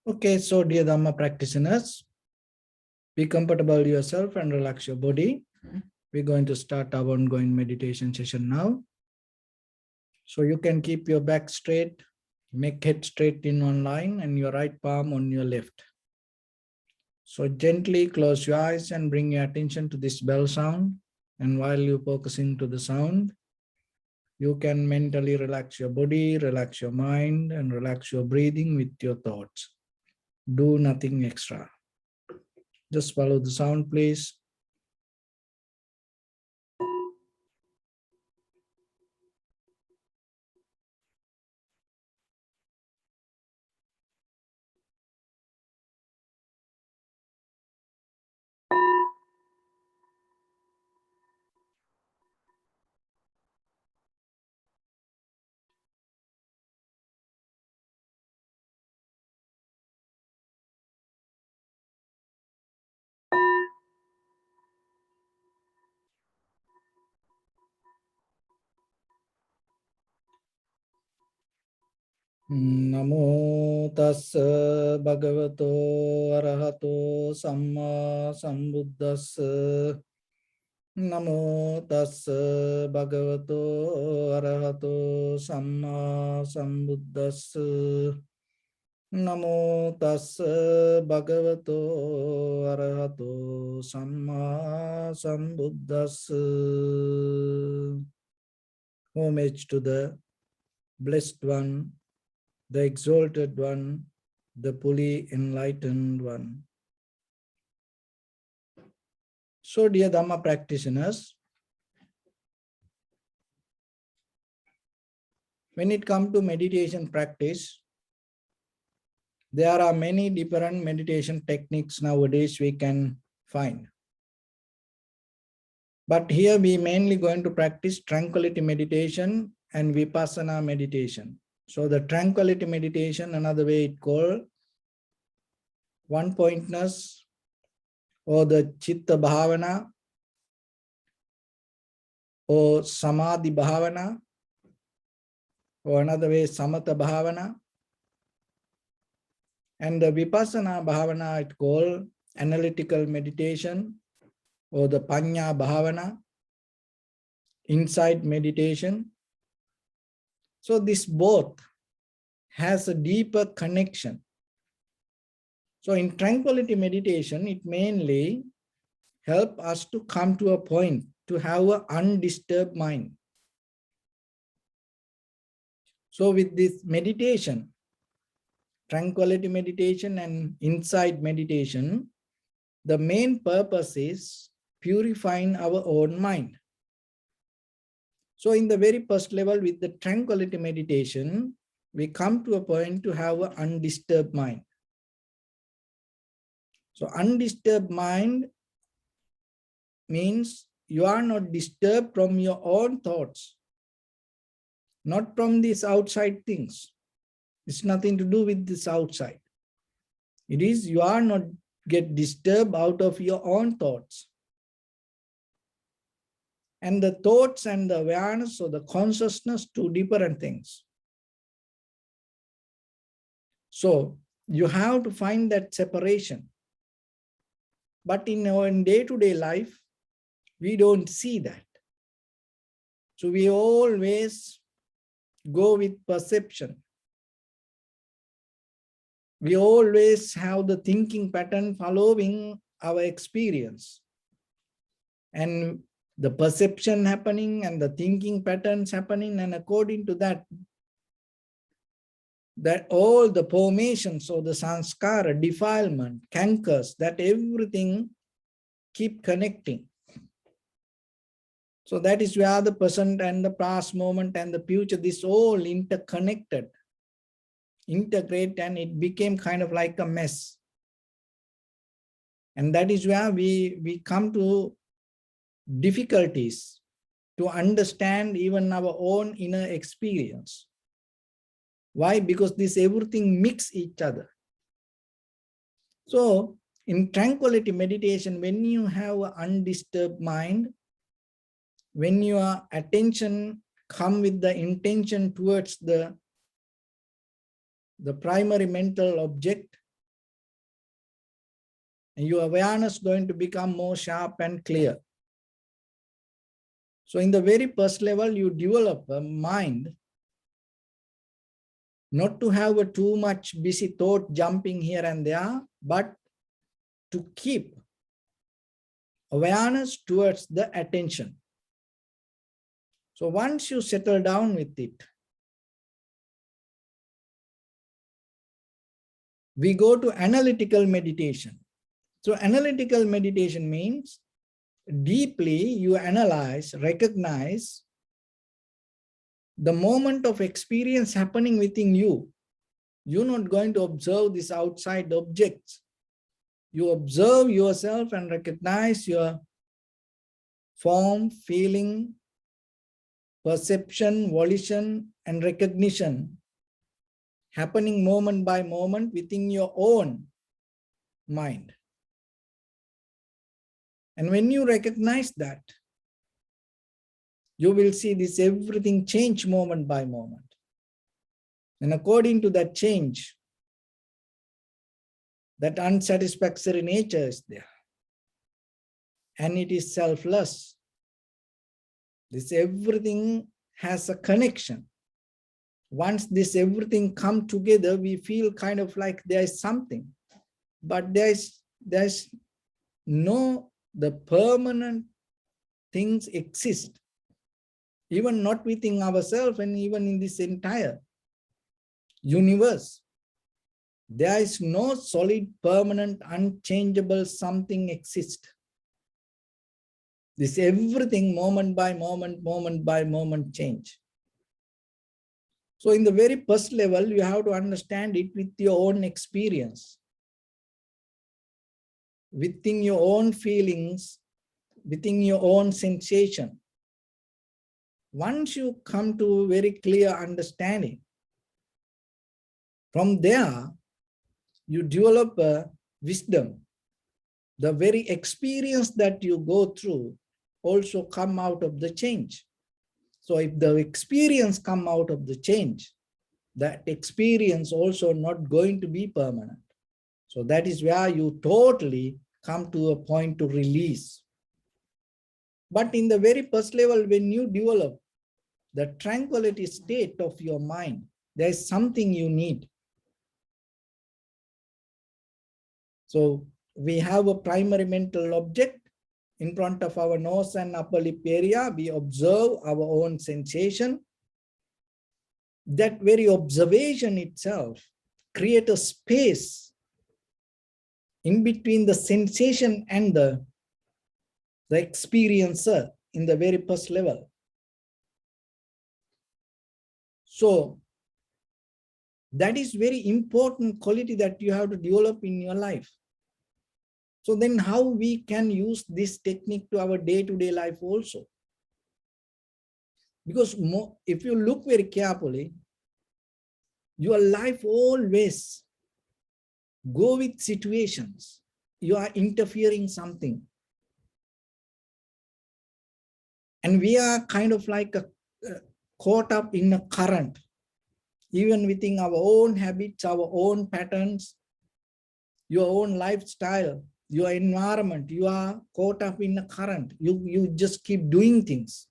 Okay, so dear Dharma practitioners, be comfortable yourself and relax your body. We're going to start our ongoing meditation session now. So you can keep your back straight, make head straight in one line and your right palm on your left. So gently close your eyes and bring your attention to this bell sound. And while you're focusing to the sound, you can mentally relax your body, relax your mind, and relax your breathing with your thoughts. Do nothing extra. Just follow the sound, please. Namo tassa bhagavato arahato samma sambuddhassa. Namo tassa bhagavato arahato samma sambuddhassa. Namo tassa bhagavato arahato samma sambuddhassa. Homage to the Blessed One, the Exalted One, the fully enlightened one. So, dear Dhamma practitioners, when it comes to meditation practice, there are many different meditation techniques nowadays we can find. But here we mainly going to practice tranquility meditation and vipassana meditation. So the tranquility meditation, another way it called one-pointness or the chitta bhavana or samadhi bhavana, or another way samatha bhavana. And the vipassana bhavana it called analytical meditation or the panya bhavana, insight meditation. So this both has a deeper connection. So in tranquility meditation, it mainly helps us to come to a point to have an undisturbed mind. So with this meditation, tranquility meditation and insight meditation, the main purpose is purifying our own mind. So in the very first level with the tranquility meditation, we come to a point to have an undisturbed mind. So undisturbed mind means you are not disturbed from your own thoughts, not from these outside things. It's nothing to do with this outside. It is you are not get disturbed out of your own thoughts. And the thoughts and the awareness or the consciousness, two different things. So you have to find that separation. But in our day-to-day life, we don't see that. So we always go with perception. We always have the thinking pattern following our experience. And the perception happening and the thinking patterns happening, and according to that, that all the formations or the sanskara, defilement, cankers, that everything keep connecting. So that is where the present and the past moment and the future, this all interconnected, integrate, and it became kind of like a mess. And that is where we come to difficulties to understand even our own inner experience. Why? Because this everything mix each other. So in tranquility meditation, when you have an undisturbed mind, when your attention come with the intention towards the primary mental object, And your awareness is going to become more sharp and clear. So in the very first level, you develop a mind not to have a too much busy thought jumping here and there, but to keep awareness towards the attention. So once you settle down with it, we go to analytical meditation. So analytical meditation means deeply you analyze, recognize the moment of experience happening within you. You're not going to observe these outside objects. You observe yourself and recognize your form, feeling, perception, volition, and recognition happening moment by moment within your own mind. And when you recognize that, you will see this everything change moment by moment. And according to that change, that unsatisfactory nature is there. And it is selfless. This everything has a connection. Once this everything come together, we feel kind of like there is something. But there's no, the permanent things exist. Even not within ourselves and even in this entire universe. There is no solid, permanent, unchangeable something exists. This everything moment by moment change. So in the very first level, you have to understand it with your own experience, within your own feelings, within your own sensation. Once you come to very clear understanding, from there, you develop a wisdom. The very experience that you go through also come out of the change. So if the experience come out of the change, that experience also not going to be permanent. So that is where you totally come to a point to release. But in the very first level, when you develop the tranquility state of your mind, there is something you need. So we have a primary mental object in front of our nose and upper lip area. We observe our own sensation. That very observation itself creates a space in between the sensation and the experiencer in the very first level. So that is very important quality that you have to develop in your life. So then how we can use this technique to our day-to-day life also? Because if you look very carefully, your life always go with situations. You are interfering something. And we are kind of like caught up in a current, even within our own habits, our own patterns, your own lifestyle, your environment. You are caught up in a current. You just keep doing things.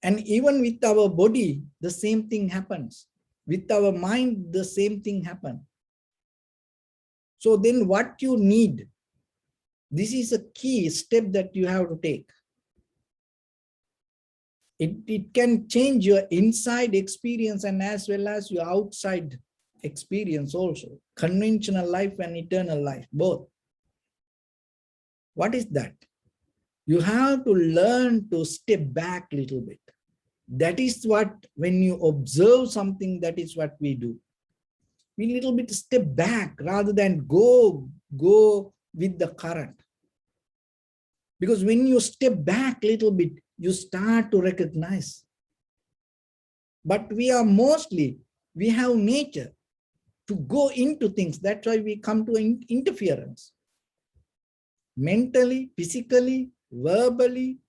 And even with our body, the same thing happens. With our mind, the same thing happens. So then what you need, this is a key step that you have to take. It can change your inside experience and as well as your outside experience also. Conventional life and eternal life, both. What is that? You have to learn to step back a little bit. That is what, when you observe something, that is what we do. We little bit step back rather than go with the current. Because when you step back a little bit, you start to recognize. But we have nature to go into things. That's why we come to interference. Mentally, physically, verbally,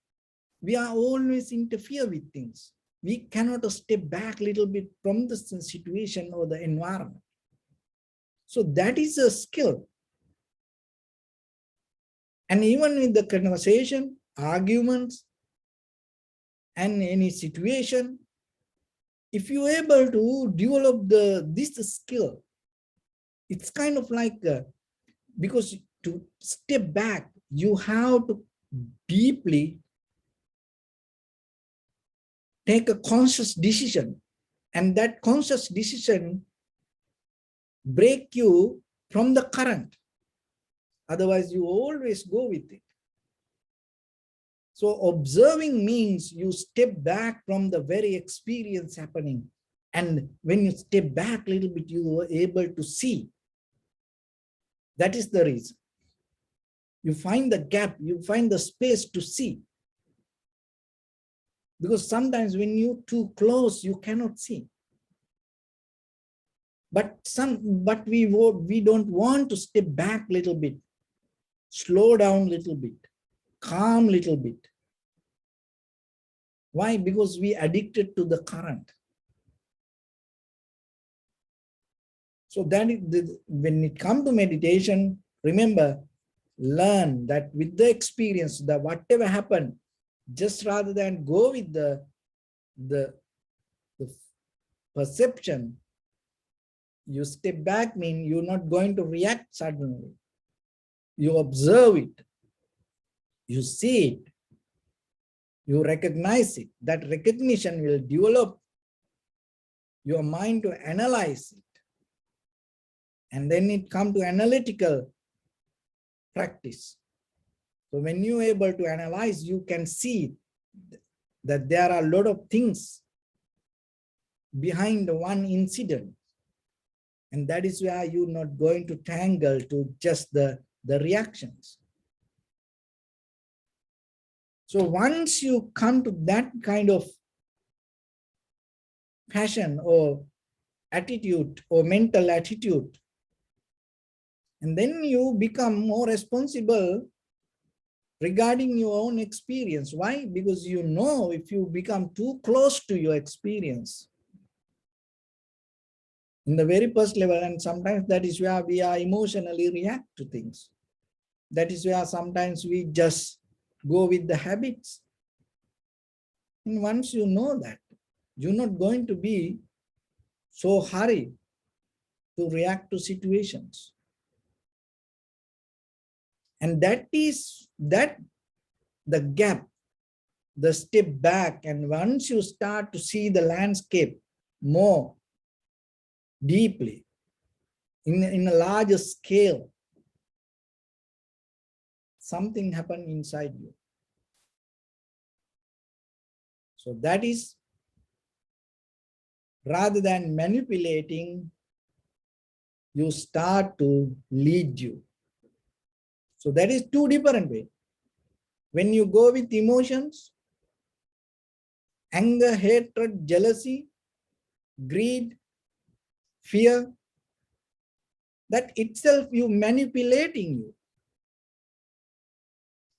we are always interfere with things. We cannot step back a little bit from the situation or the environment. So that is a skill. And even in the conversation, arguments, and any situation, if you're able to develop this skill, it's kind of like, because to step back, you have to deeply take a conscious decision, and that conscious decision break you from the current. Otherwise, you always go with it. So observing means you step back from the very experience happening. And when you step back a little bit, you are able to see. That is the reason. You find the gap, you find the space to see. Because sometimes when you're too close, you cannot see. But we don't want to step back a little bit, slow down a little bit, calm a little bit. Why? Because we addicted to the current. So that is when it comes to meditation, remember, learn that with the experience, that whatever happened, just rather than go with the perception, you step back, mean you're not going to react suddenly. You observe it, you see it, you recognize it. That recognition will develop your mind to analyze it. And then it comes to analytical practice. So when you're able to analyze, you can see that there are a lot of things behind one incident. And that is why you're not going to tangle to just the reactions. So once you come to that kind of passion or attitude or mental attitude, and then you become more responsible regarding your own experience. Why? Because you know if you become too close to your experience in the very first level, and sometimes that is where we are emotionally react to things. That is where sometimes we just go with the habits. And once you know that, you're not going to be so hurried to react to situations. And that is the gap, the step back. And once you start to see the landscape more deeply, in a larger scale, something happened inside you. So that is, rather than manipulating, you start to lead you. So that is two different ways. When you go with emotions, anger, hatred, jealousy, greed, fear, that itself you manipulating you.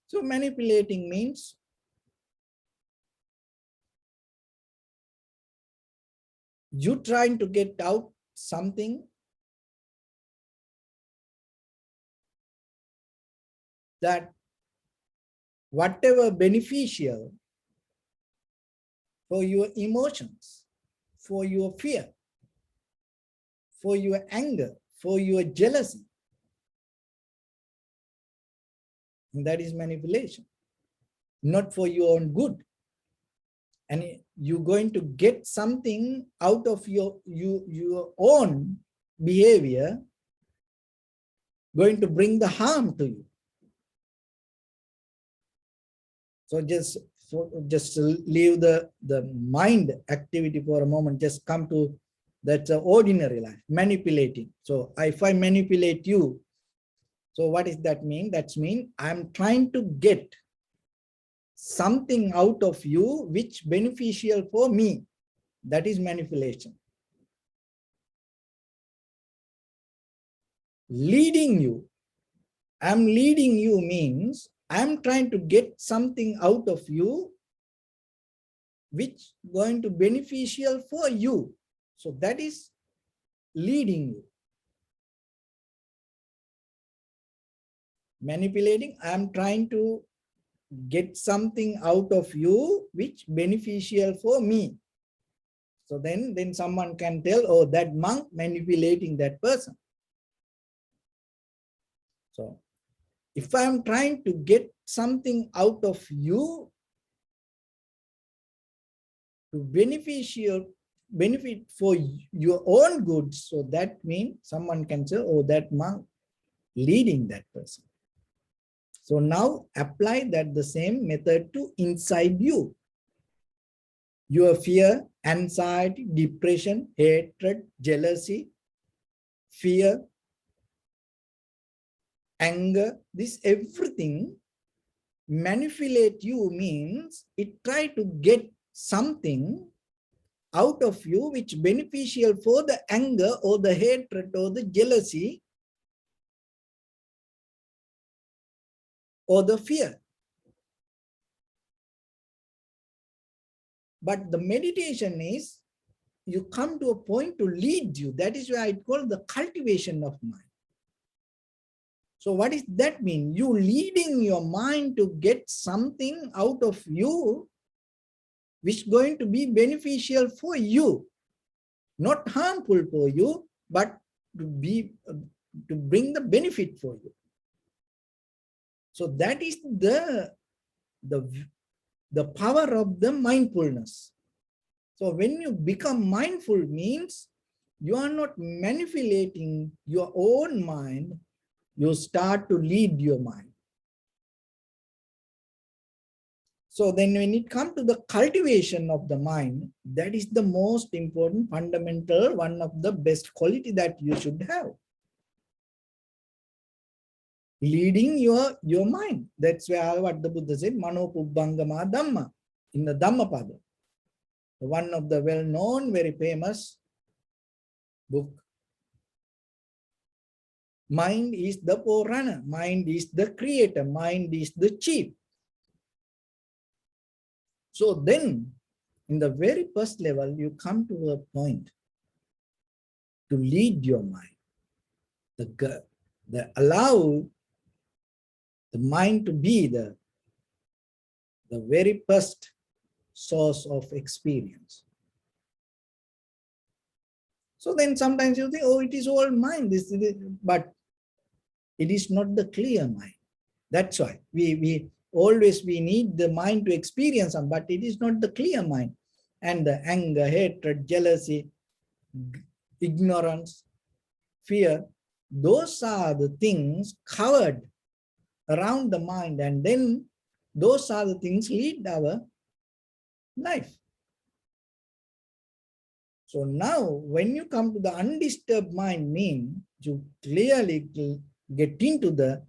So manipulating means you trying to get out something that whatever beneficial for your emotions, for your fear, for your anger, for your jealousy. And that is manipulation, not for your own good. And you're going to get something out of your own behavior, going to bring the harm to you. So just leave the mind activity for a moment, just come to that ordinary life, manipulating. So if I manipulate you, so what does that mean? That means I'm trying to get something out of you which beneficial for me. That is manipulation. Leading you, I'm leading you means I'm trying to get something out of you which going to beneficial for you. So that is leading you. Manipulating, I'm trying to get something out of you which beneficial for me. So then someone can tell, oh, that monk manipulating that person. So if I'm trying to get something out of you to benefit for your own good, so that means someone can say, oh, that monk leading that person. So now apply that the same method to inside you. Your fear, anxiety, depression, hatred, jealousy, fear, anger, this everything manipulate you means it try to get something out of you which beneficial for the anger or the hatred or the jealousy or the fear. But the meditation is you come to a point to lead you. That is why I call the cultivation of mind. So what does that mean? You leading your mind to get something out of you which is going to be beneficial for you, not harmful for you, but to bring the benefit for you. So that is the power of the mindfulness. So when you become mindful means you are not manipulating your own mind, you start to lead your mind. So then when it comes to the cultivation of the mind, that is the most important, fundamental, one of the best quality that you should have. Leading your mind. That's where what the Buddha said, Mano Pubbangama Dhamma, in the Dhammapada. One of the well-known, very famous book. Mind is the forerunner, mind is the creator, mind is the chief. So then, in the very first level, you come to a point to lead your mind. Allow the mind to be the very first source of experience. So then sometimes you think, oh, it is all mind, but it is not the clear mind. That's why we always need the mind to experience them, but it is not the clear mind. And the anger, hatred, jealousy, ignorance, fear, those are the things covered around the mind, and then those are the things lead our life. So now when you come to the undisturbed mind, mean you clearly get into the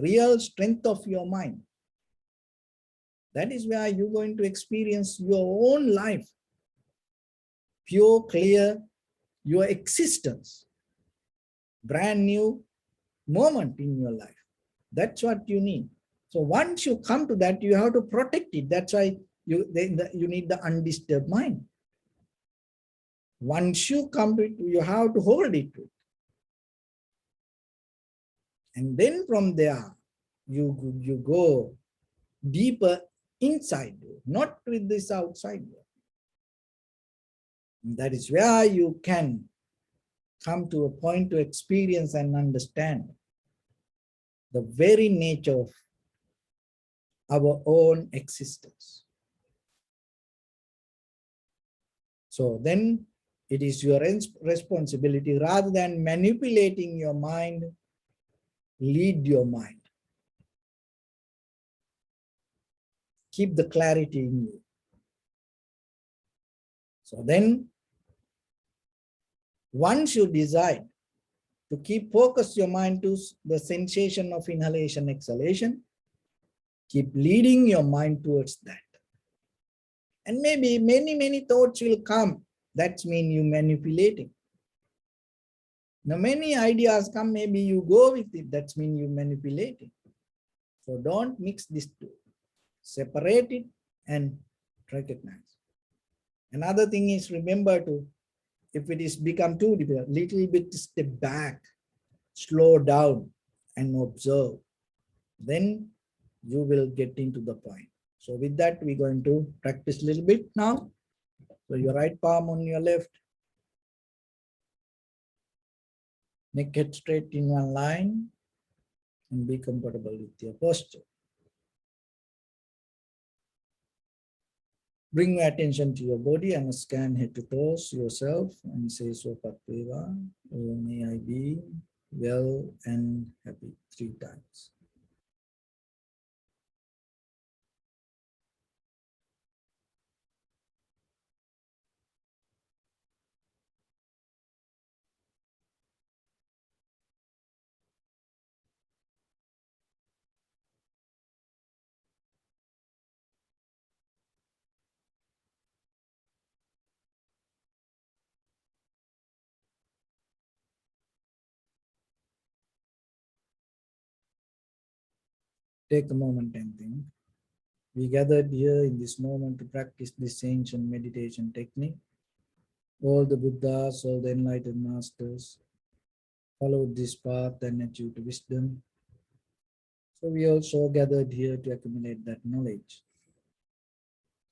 real strength of your mind. That is where you're going to experience your own life, pure, clear, your existence, brand new moment in your life. That's what you need. So once you come to that, you have to protect it. That's why you need the undisturbed mind. Once you come to it, you have to hold it to it. And then from there, you go deeper inside you, not with this outside you. That is where you can come to a point to experience and understand the very nature of our own existence. So then it is your responsibility, rather than manipulating your mind, lead your mind. Keep the clarity in you. So then, once you decide to keep focus your mind to the sensation of inhalation, exhalation, keep leading your mind towards that. And maybe many thoughts will come. That means you manipulating. Now many ideas come, maybe you go with it. That means you manipulating. So don't mix these two. Separate it and recognize. Another thing is, remember to, if it is become too difficult, little bit step back, slow down and observe. Then you will get into the point. So with that, we're going to practice a little bit now. So your right palm on your left, neck head straight in one line, and be comfortable with your posture. Bring your attention to your body and scan head to toes yourself and say Sopatveva, oh may I be well and happy 3 times. Take a moment and think. We gathered here in this moment to practice this ancient meditation technique. All the Buddhas, all the enlightened masters followed this path and achieved wisdom. So we also gathered here to accumulate that knowledge.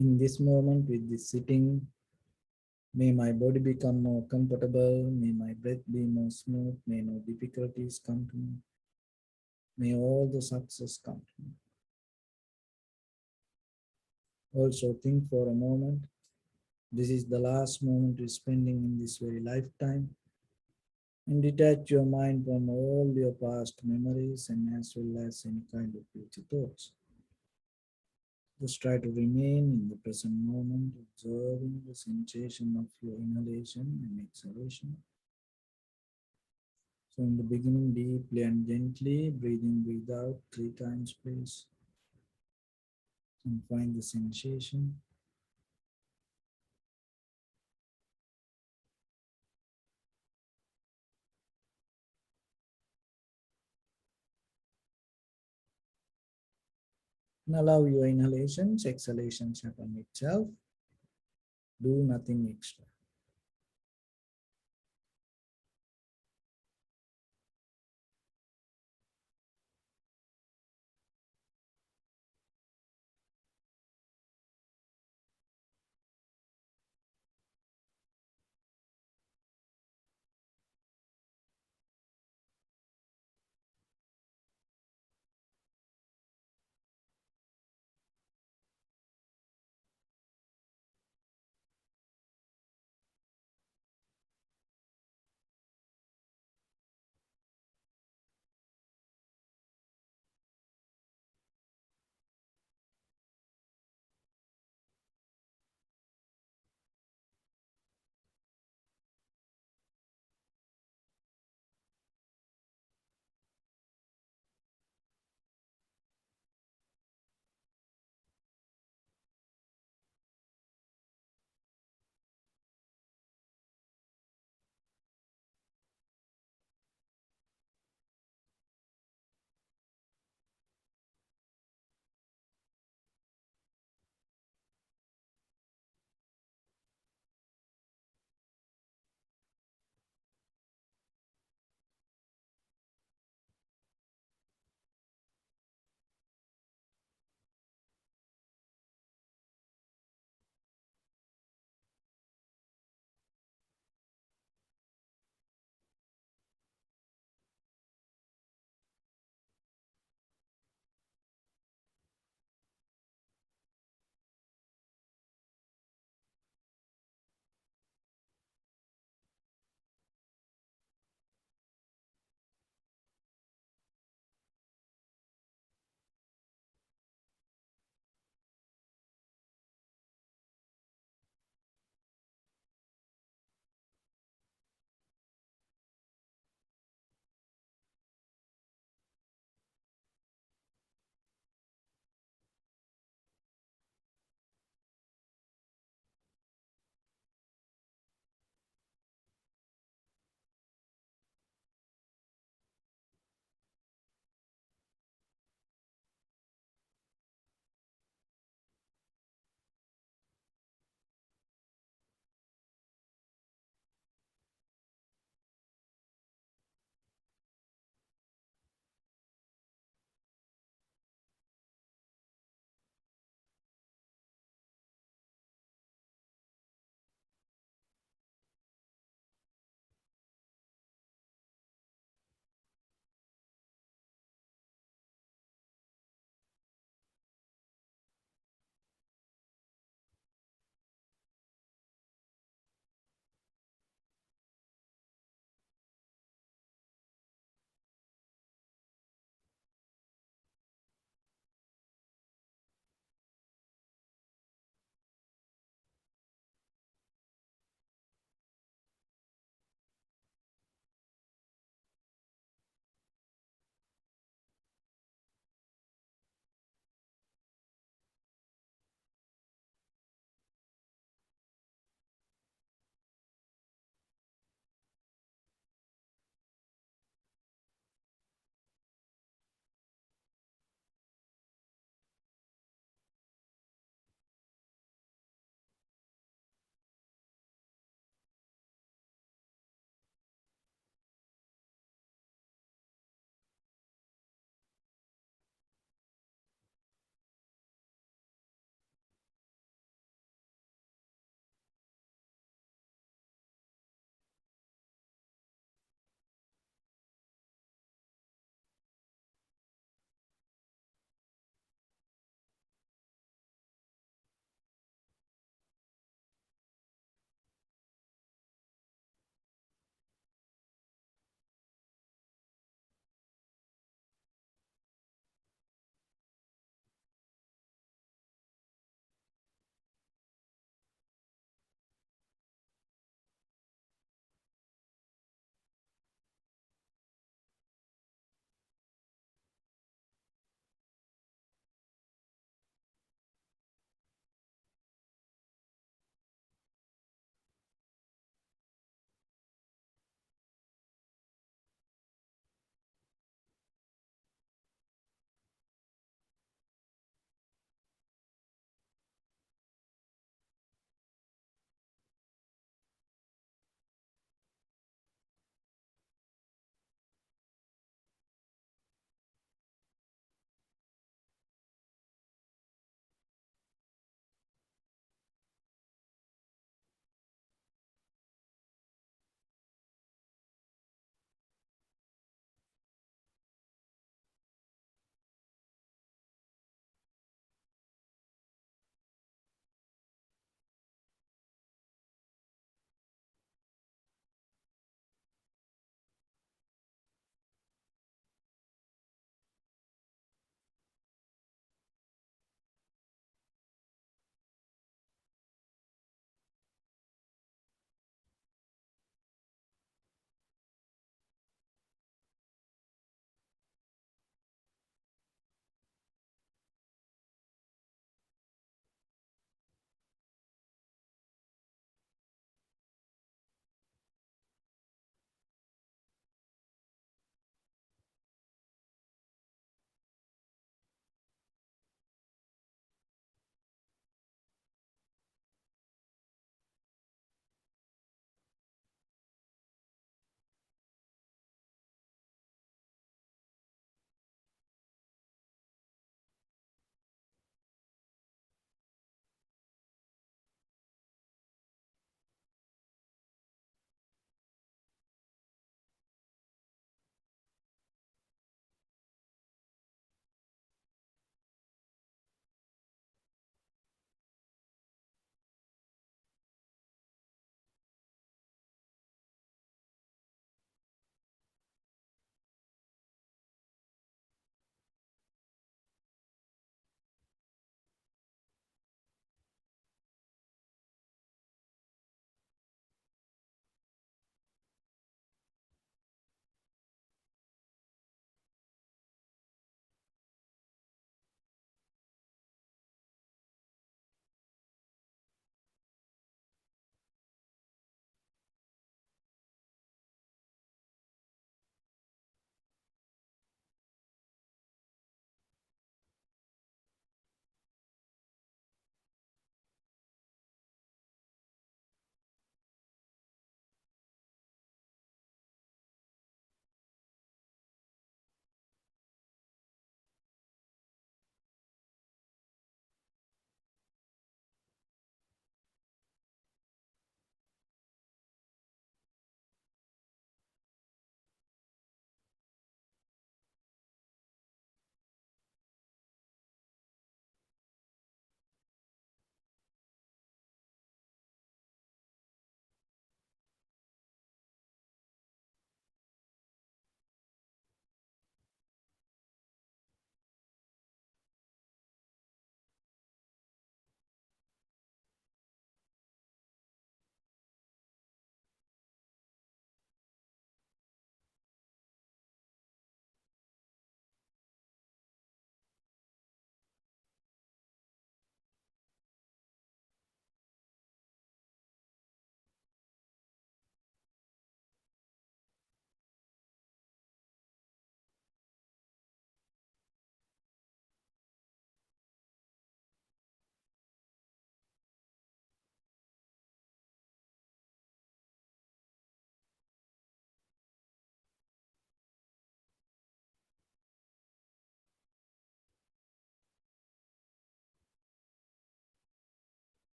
In this moment, with this sitting, may my body become more comfortable, may my breath be more smooth, may no difficulties come to me, may all the success come to me. Also think for a moment, this is the last moment you're spending in this very lifetime, and detach your mind from all your past memories and as well as any kind of future thoughts. Just try to remain in the present moment, observing the sensation of your inhalation and exhalation. So in the beginning, deeply and gently, breathe in, breathe out 3 times, please. And find the sensation. And allow your inhalations, exhalations happen itself. Do nothing extra.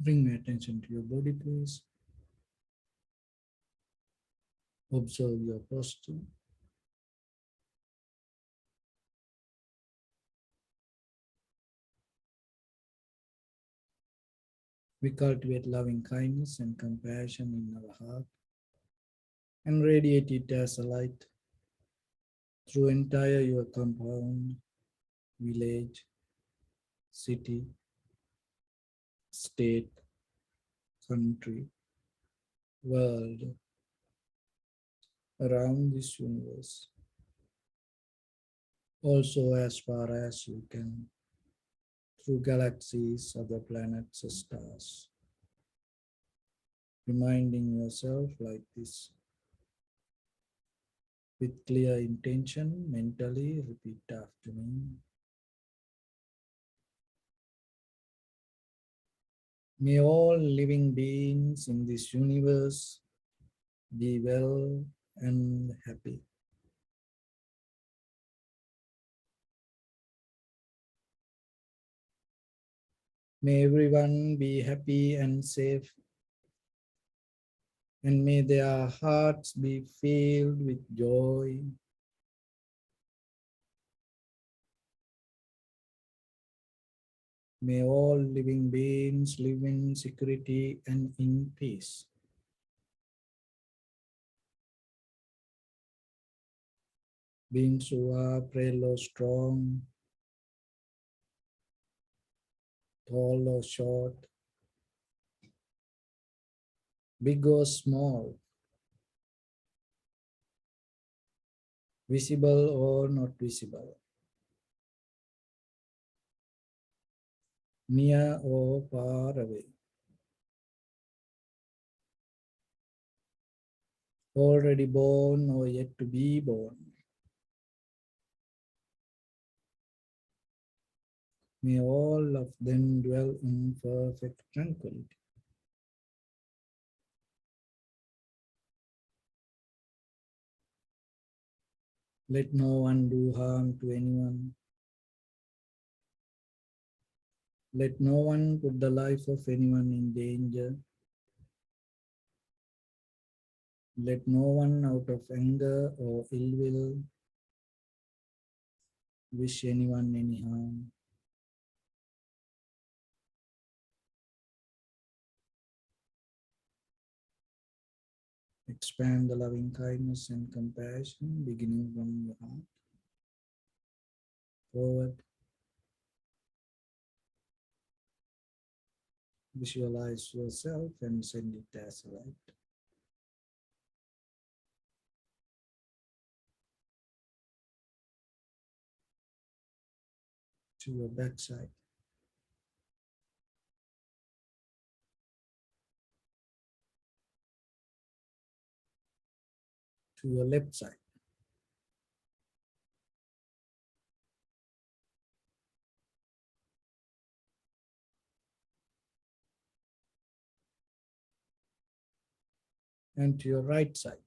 Bring my attention to your body, please. Observe your posture. We cultivate loving kindness and compassion in our heart and radiate it as a light through entire your compound, village, city, state, country, world, around this universe. Also as far as you can, through galaxies, other planets, stars. Reminding yourself like this. With clear intention, mentally repeat after me. May all living beings in this universe be well and happy. May everyone be happy and safe, and may their hearts be filled with joy. May all living beings live in security and in peace. Beings who are frail or strong, tall or short, big or small, visible or not visible, near or far away, already born or yet to be born. May all of them dwell in perfect tranquility. Let no one do harm to anyone. Let no one put the life of anyone in danger. Let no one out of anger or ill will wish anyone any harm. Expand the loving kindness and compassion beginning from your heart forward. Visualize yourself and send it as a light to your backside, to your left side, and to your right side.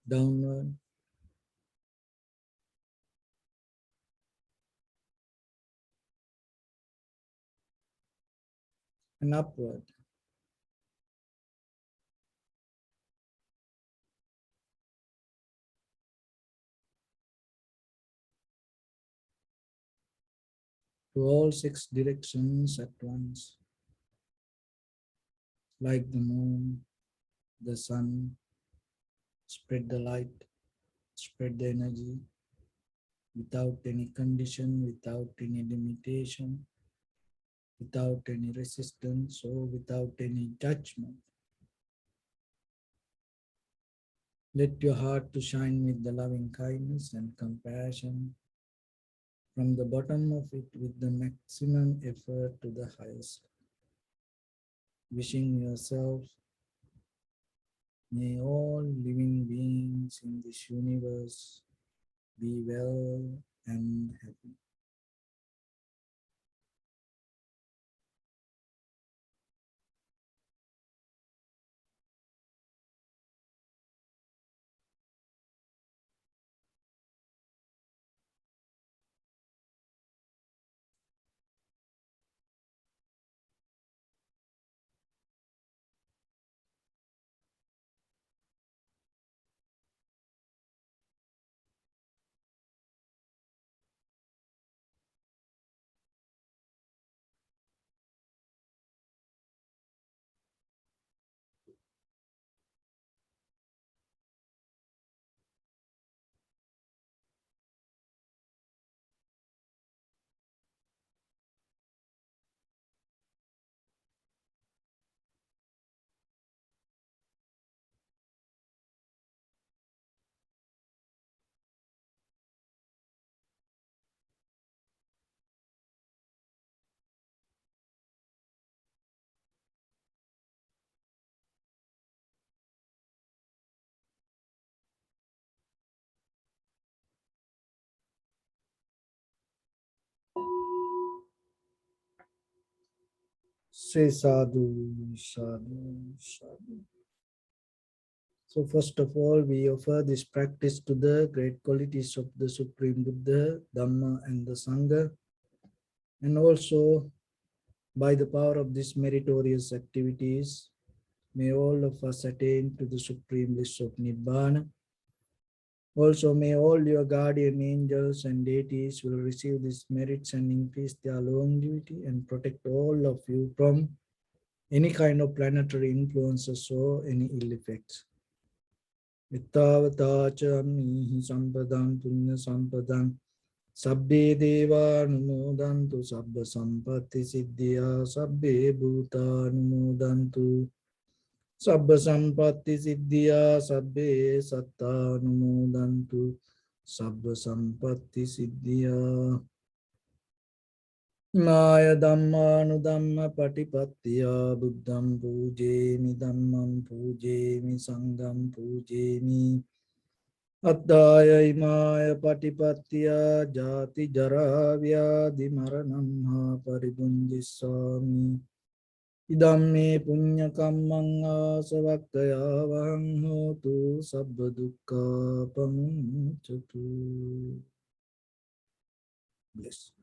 Downward and upward. To all six directions at once, like the moon, the sun, spread the light, spread the energy without any condition, without any limitation, without any resistance or without any judgment. Let your heart to shine with the loving kindness and compassion from the bottom of it with the maximum effort to the highest. Wishing yourself, may all living beings in this universe be well and happy. Say sadhu, sadhu, sadhu. So first of all, we offer this practice to the great qualities of the Supreme Buddha, Dharma and the Sangha. And also by the power of these meritorious activities, may all of us attain to the supreme bliss of Nibbana. Also, may all your guardian angels and deities will receive these merits and increase their longevity and protect all of you from any kind of planetary influences or any ill effects. Ittavata cha mihi sampadam punya sampadam sabbe deva numodantu sabba sampatti siddhya sabbe bhuta numodantu sabba sampatti siddhya sabbe satta numodantu sabba sampatti siddhya Maya Dhamma Dhamma Patipattiya Buddham Pujemi Dhammam Pujemi Sangham Pujemi Addaya Imaya Patipattiya Jati Jara Vyadhi Maranam Paribunjisami Idam me punya kammang asavakkaya vahang hotu sabba dukkha pamuncatu. Bless.